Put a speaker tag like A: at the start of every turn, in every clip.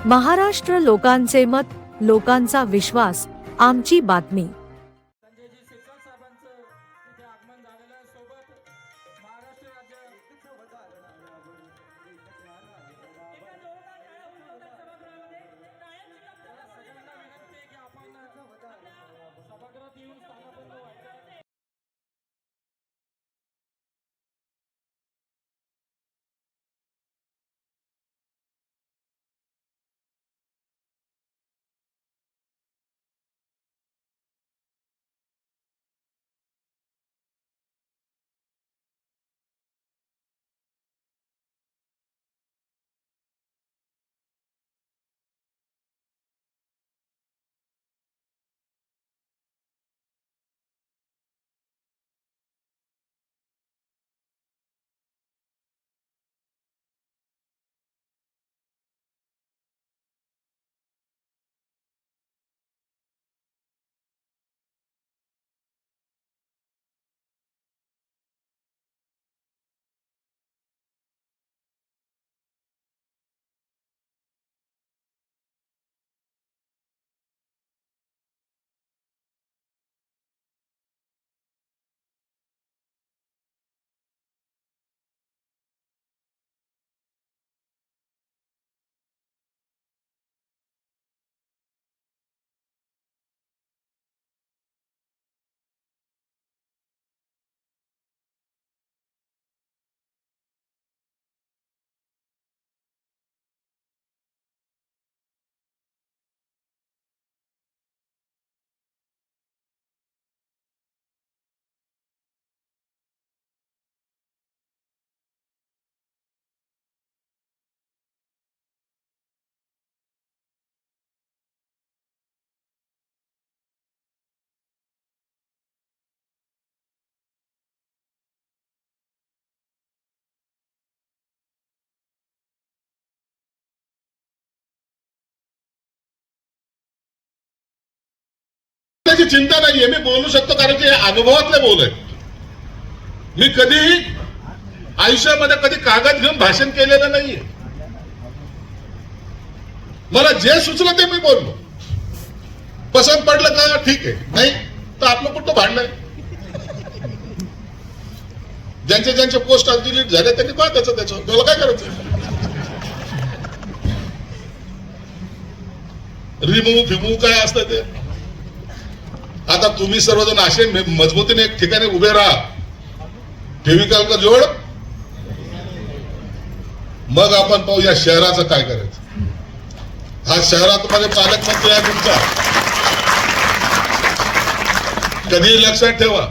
A: महाराष्ट्र लोकांचे मत, लोकांचा विश्वास, आमची बातमी।
B: त्याची चिंता नाहीये, मी बोलू शकतो कारण की अनुभवातले बोल आहेत। मी कधी आयुष्यामध्ये कधी कागद घेऊन भाषण केलेलं नाहीये। मला जे सुचलं ते मी बोललो। पसंत पडलं का ठीक आहे, नाही तर आपलं कुठं भांडणं। ज्यांचे ज्यांचे पोस्ट डिलीट झाले त्यांनी पहा त्याचं त्याला काय करायचं। रिमूव्ह काय असतं ते। आता तुम्ही सर्वजण असे मजबूतीने एक ठिकाणी उभे राहा, फेविकॉल का जोड, मग आपण पाहू या शहराचं काय करायचं। हा शहरात माझे पालकमंत्री आहे तुमचा, कधी लक्षात ठेवा,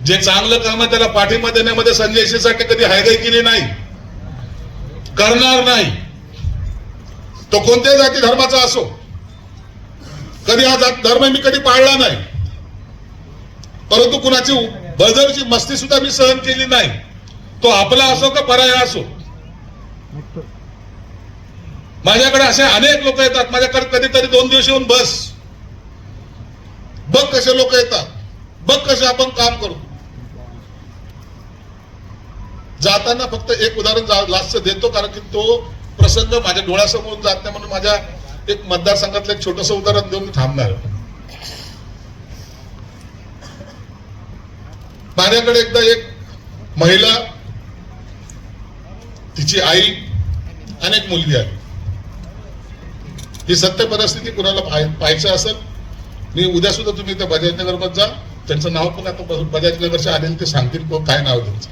B: जे चांगलं काम आहे त्याला पाठिंबा देण्यामध्ये संजय शिरसाट कधी हायगाई केली नाही, करणार नाही। तो कोणत्याही जाती धर्माचा असो, कधी हा धर्म मी कधी पाळला नाही, परंतु कुणाची बळजबरीची मस्ती सुद्धा मी सहन केली नाही, तो आपला असो का पराया असो। माझ्याकडे असे अनेक लोक येतात, माझ्याकडे कधीतरी 2 दिवस येऊन बस, बघ कसे लोक येतात, बघ कसे आपण काम करू। जाताना फक्त एक उदाहरण लास्ट देतो कारण की तो प्रसंग माझ्या डोळ्यासमोर जात नाही, म्हणून माझ्या एक मतदारसंघातलं एक छोटस उदाहरण देऊन थांबणार। माझ्याकडे एकदा एक महिला, तिची आई आणि एक मुलगी आली। ही सत्य परिस्थिती कुणाला पाहायचं असेल, मी उद्या सुद्धा तुम्ही त्या बजाजनगर मध्ये जा, त्यांचं नाव पण आता बजाजनगरचे आले ते सांगतील काय नाव त्यांचं।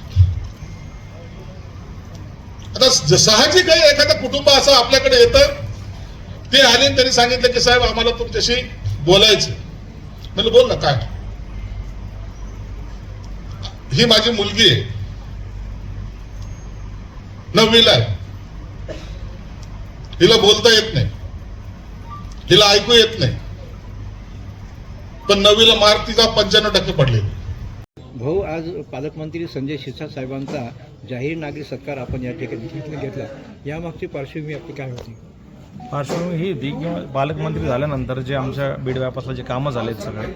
B: आता साहजिक आहे, एखादं कुटुंब असं आपल्याकडे येतं, ते आले त्यांनी सांगितलं की साहेब आम्हाला तुमच्याशी बोलायचं। म्हणजे बोल ना काय। ही माझी मुलगी आहे, 9वीला आहे, हिला बोलता येत नाही, हिला ऐकू येत नाही, पण 9वीला मार्क तिचा 95% पडले।
C: भाऊ, आज पालकमंत्री संजय शिरसाट साहेबांचा जाहीर नागरिक सत्कार आपण या ठिकाणी घेतला, यामागची पार्श्वभूमी आपली काय होती?
D: पार्श्वभूमी ही होती की पालकमंत्री झाल्यानंतर जे आमच्या बीड बायपासला जे कामं झालेत सगळे,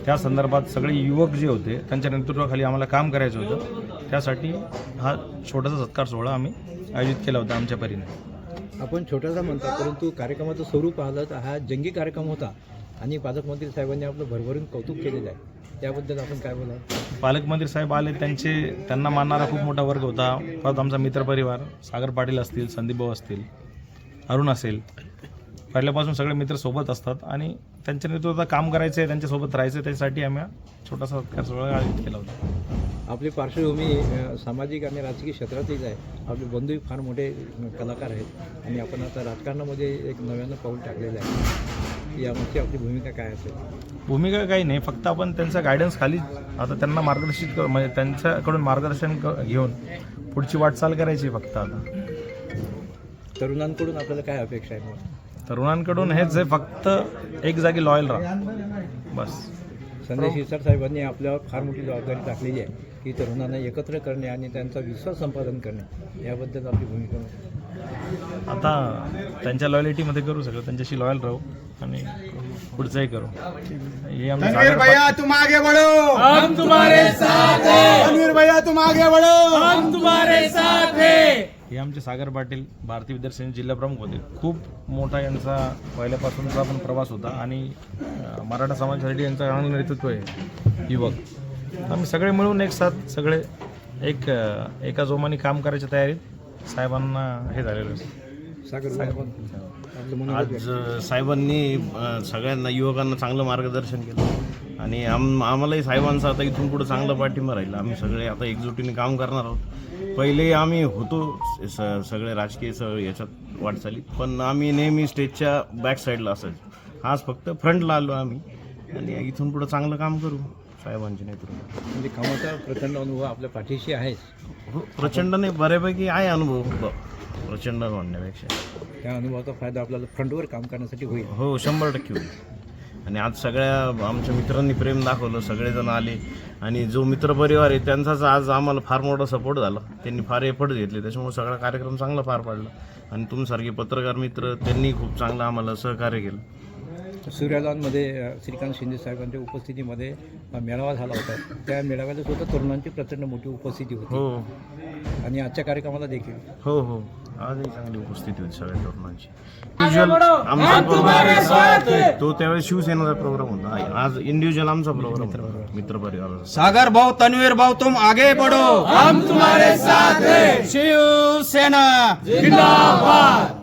D: त्या संदर्भात सगळे युवक जे होते त्यांच्या नेतृत्वाखाली आम्हाला काम करायचं होतं, त्यासाठी हा छोटासा सत्कार सोहळा आम्ही आयोजित केला होता आमच्या परीने।
C: आपण छोटासा म्हणता, परंतु कार्यक्रमाचं स्वरूप पाहिलं तर हा जंगी कार्यक्रम होता आणि पालकमंत्री साहेबांनी आपलं भरभरून कौतुक केलेलं आहे. त्याबद्दल आपण काय बोलाल?
D: पालकमंत्री साहेब आले, त्यांना मानणारा खूप मोठा वर्ग होता. परत आमचा मित्रपरिवार, सागर पाटील असतील, संदीप भाऊ असतील, अरुण असेल, पहिल्यापासून सगळे मित्र सोबत असतात आणि त्यांच्या नेतृत्वात काम करायचं आहे, त्यांच्यासोबत राहायचं, त्यासाठी आम्ही छोटासा सत्कार सोहळा आयोजित केला होता.
C: आपली पार्श्वभूमी सामाजिक आणि राजकीय क्षेत्रातलीच आहे. आपले बंधूही फार मोठे कलाकार आहेत आणि आपण आता राजकारणामध्ये एक नव्यानं पाऊल टाकलेलं आहे. यामागची आपली भूमिका काय असेल?
D: भूमिका काही नाही, फक्त आपण त्यांचा गायडन्स खाली आता त्यांना मार्गदर्शित करू, म्हणजे त्यांच्याकडून मार्गदर्शन घेऊन पुढची वाटचाल करायची फक्त. आता
C: तरुणांकडून आपल्याला काय अपेक्षा आहे मग?
D: तरुणांकडून हेच आहे, फक्त एक जागी लॉयल राहा बस.
C: संजय शिरसाट साहेबांनी आपल्यावर फार मोठी जबाबदारी टाकलेली आहे की तरुणांना एकत्र करणे आणि त्यांचा विश्वास संपादन करणे. याबद्दल आपली भूमिका आहे?
D: आता त्यांच्या लॉयलिटीमध्ये करू सगळं, त्यांच्याशी लॉयल राहू आणि पुढचंही करू. हे आमचे
E: तनवीर भैया तुम आगे बढ़ो, हम तुम्हारे साथ हैं. तनवीर भैया तुम आगे बढ़ो, हम तुम्हारे साथ हैं.
D: हे आमचे सागर पाटील भारतीय विद्यार्थी सेनेचे जिल्हा प्रमुख होते. खूप मोठा यांचा पहिल्यापासूनचा पण प्रवास होता आणि मराठा समाजासाठी यांचं चांगलं नेतृत्व आहे. युवक आम्ही सगळे मिळून एक साथ सगळे एका जोमाने काम करायच्या तयारीत साहेबांना हे झालेलं आहे.
C: सागर आपलं म्हणून
F: आज साहेबांनी सगळ्यांना युवकांना चांगलं मार्गदर्शन केलं आणि आम्हालाही साहेबांचा आता इथून पुढे चांगला पाठिंबा राहील. आम्ही सगळे आता एकजुटीने काम करणार आहोत. पहिले आम्ही होतो सगळे राजकीय याच्यात वाटचालीत, पण आम्ही नेहमी स्टेजच्या बॅक साईडला असायचो. आज फक्त फ्रंटला आलो आम्ही आणि इथून पुढे चांगलं काम करू साहेबांच्या नेतृत्वात.
C: म्हणजे कामाचा प्रचंड अनुभव आपल्या पाठीशी आहेच.
F: हो, प्रचंड नाही, बऱ्यापैकी आहे अनुभव. प्रचंड म्हणण्यापेक्षा
C: त्या अनुभवाचा फायदा आपल्याला फ्रंटवर काम करण्यासाठी होईल.
F: हो, 100% होईल. आणि आज सगळ्या आमच्या मित्रांनी प्रेम दाखवलं, सगळेजण आले आणि जो मित्रपरिवार आहे त्यांचाच आज आम्हाला फार मोठा सपोर्ट झाला. त्यांनी फार एफर्ट घेतले, त्याच्यामुळे सगळा कार्यक्रम चांगला पार पाडला. आणि तुमच्यासारखे पत्रकार मित्र त्यांनी खूप चांगलं आम्हाला सहकार्य केलं.
C: सूर्यालांमध्ये श्रीकांत शिंदे साहेबांच्या उपस्थितीमध्ये मेळावा झाला होता. त्या मेळाव्याला सुद्धा तरुणांची प्रचंड मोठी उपस्थिती होती.
F: हो
C: आणि आजच्या कार्यक्रमाला देखील
F: हो हो आजही चांगली उपस्थिती होती सगळ्या तरुणांची. इंडिव्हिज्युअल आमचा प्रोग्राम तो त्यावेळेस शिवसेनेचा प्रोग्राम होता. आज इंडिव्हिज्युअल आमचा प्रोग्राम मित्रपरिवार.
E: सागर भाऊ, तनवीर भाऊ तुम आगे बढ़ो, हम तुम्हारे साथ हैं. शिवसेना जिंदाबाद.